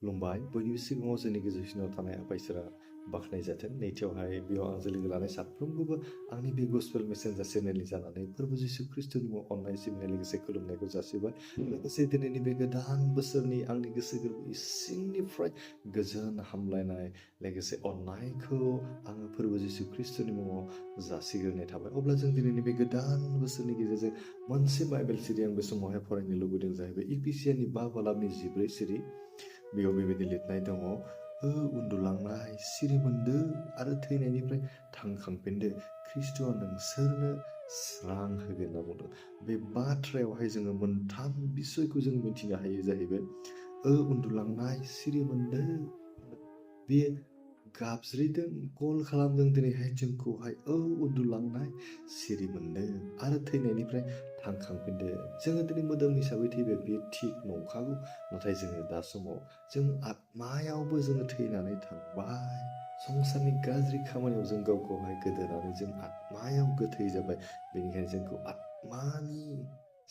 खुलुमबाय बयनिबो सिगाङाव जोंनि गेजेरसिनाव थानाय आफा इसोरा बाख्नाय जाथों। नैथियावहाय बेयाव आं लोगो लानाय साफ्रोमखौबो आंनि बे गस्पेल मेसेन्जार चेनेलनि जानानै फोरबो जिसु ख्रिस्ट'नि मुङाव अननाय सिबिनाय लोगोसे खुलुमनायखौ जासिबाय। लोगोसे दिनैनि बे गोदान बोसोरनि आंनि गोसो गोरबो इसिंनिफ्राय गोजोन हामलायनाय लोगोसे अननायखौ आङो फोरबो जिसु ख्रिस्ट'नि मुङाव जासिग्रोनाय थाबाय। अब्ला जों दिनैनि बे गोदान बोसोरनि गेजेरजों मोनसे बाइबेल सिरि आं बे समावहाय फरायनो लुबैदों जाहैबाय इफिसियानि 5 बालामनि 14 सिरि। बेयाव बेबायदि लिरनाय दङ, उन्दुलांनाय सिरि मोनदो आरो थैनायनिफ्राय थांखांफिनदो, ख्रिस्ट'आ नोंसोरनो स्रां होगोन होनना बुंदों। बे बाथ्रायावहाय जोङो मोनथाम बिसयखौ जों मिथिनो हायो जाहैबाय। उन्दुलांनाय सिरि मोनदो, बे गाबज्रिदों, कल खालामदों दिनैहाय जोंखौहाय, उन्दुलांनाय सिरि मोनदो आरो थैनायनिफ्राय थांखांफिनदो। जोङो दिनै मोदोम हिसाबै थैबाय, बे थिग नंखागौ। नाथाय जोङो दा समाव जों आत्मायावबो जोङो थैनानै थांबाय। संसारनि गाज्रि खामानियाव जों गावखौहाय गोदोनानै जों आत्मायाव गोथै जाबाय। बेनिखायनो जोंखौ आत्मानि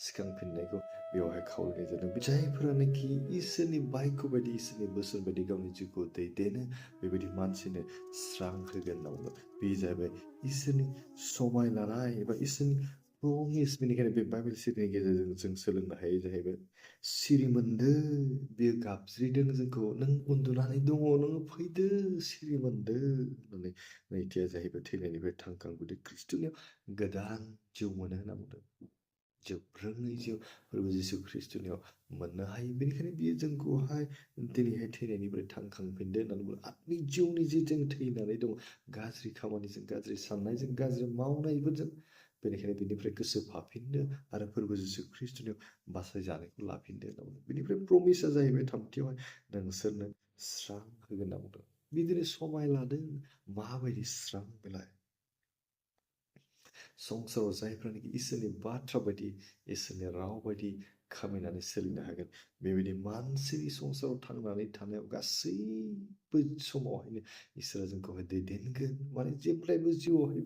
सिखांफिननायखौ बेवहाय खावलायनाय जादों। जायफोरानोखि इसोरनि बायख' बायदि, इसोरनि बोसोन बायदि गावनि जिउखौ दैदेनो, बेबायदि मानसिनो स्रां होगोन होनना बुंदों। बे जाहैबाय इसोरनि समाय लानाय एबा इसोरनि प्रमिस। बेनिखायनो बे बाइबेल सिरिनि गेजेरजों जों सोलोंनो हायो जाहैबाय। सिरि मोनदो, बेयो गाबज्रिदों जोंखौ, नों उन्दुनानै दङ, नोङो फैदो, सिरि मोनदो होननानै। नैथिया जाहैबाय थैनायनिफ्राय थांखांफिनदो, ख्रिस्ट'नियाव गोदान जिउ मोनो होनना बुंदों। जोबरोङै जिउ फोरबो जिसु ख्रिस्ट'नियाव मोननो हायो। बेनिखायनो बियो जोंखौहाय दिनैहाय थैनायनिफ्राय थांखांफिनदो होननानै बुङो। आत्मिक जिउनि जे जों थैनानै दङ, गाज्रि खामानिजों, गाज्रि साननायजों, गाज्रि मावनायफोरजों, बेनिखायनो बिनिफ्राय गोसो फाफिनदो आरो फोरबो जिसु ख्रिस्ट'नियाव बासायजानायखौ लाफिनदो होनना बुंदों। बेनिफ्राय प्रमिसा जाहैबाय थामथियावहाय नोंसोरनो स्रां होगोन होनना बुंदों। बिदिनो समाय लादों, माबायदि स्रां बेलाय। संसाराव जायफ्रानोखि इसोरनि बाथ्रा बायदि, इसोरनि राव बायदि खामायनानै सोलिनो हागोन, बेबायदि मानसिनि संसाराव थांनानै थानायाव गासैबो समावहायनो इसोरा जोंखौहाय दैदेनगोन। माने जेब्लायबो जिउआवहाय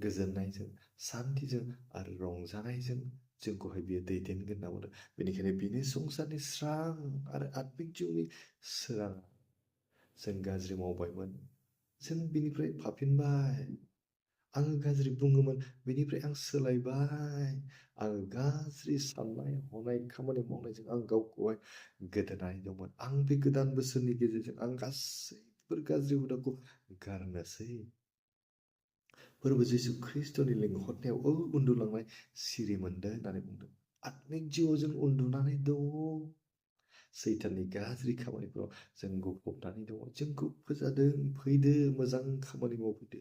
गोजोननायजों, सान्थिजों आरो रंजानायजों जोंखौहाय बियो दैदेनगोन होनना बुंदों। बेनिखायनो बेनो संसारनि स्रां आरो आत्मिक जिउनि सोरां। जों गाज्रि मावबायमोन, जों बिनिफ्राय फाफिनबाय। आङो गाज्रि बुङोमोन, बेनिफ्राय आं सोलायबाय। आङो गाज्रि साननाय हनाय खामानि मावनायजों आं गावखौहाय गोदोनानै दंमोन। आं बे गोदान बोसोरनि गेजेरजों आं गासैफोर गाज्रि हुदाखौ गारनोसै। फोरबो जिसु ख्रिस्ट'नि लिंहरनायाव उन्दुलांनाय सिरि मोनदो होननानै बुंदों। आत्मिक जिउआव जों उन्दुनानै दङ। सैताननि गाज्रि खामानिफोराव जों गफबनानै दङ। जोंखौ फोजादों, फैदो, मोजां खामानि मावफैदो,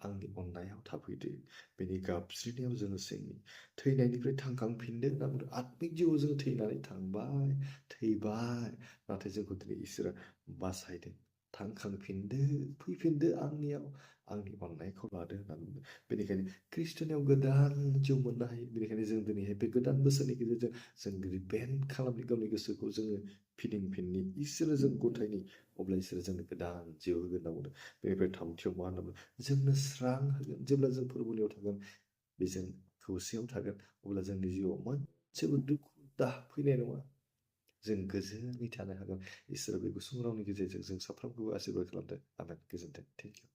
आंनि अननायाव थाफैदो। बेनि गाबज्रिनायाव जोङो जोंनि थैनायनिफ्राय थांखांफिनदो होनना बुंदों। आत्मिक जिउआव जों थैनानै थांबाय, थैबाय, नाथाय जोंखौ दिनै इसोरा बासायदों। थांखांफिनदो, फैफिनदो आंनियाव, आंनि अननायखौ लादो होनना बुंदों। बेनिखायनो ख्रिस्ट'नियाव गोदान जिउ मोननो हायो। बेनिखायनो जों दिनैहाय बे गोदान बोसोरनि गेजेरजों जों रिपेन्ट खालामनि, गावनि गोसोखौ जोङो फिदिंफिननि, इसोरो जों गथायनि, अब्ला इसोरो जोंनो गोदान जिउ होगोन होनना बुंदों। बेनिफ्राय थामथियाव मा होनना बुङो, जोंनो स्रां होगोन। जेब्ला जों फोरबोलियाव थागोन, बेजों खौसेयाव थागोन, अब्ला जोंनि जिउआव मोनसेबो दुखु दाहा फैनाय नङा। जों गोजोनै थानो हागोन। इसोरा बे गुसुं रावनि गेजेरजों जों साफ्रोमखौबो आशीर्बाद खालामदों। आमेन। गोजोन्थों। Thank you.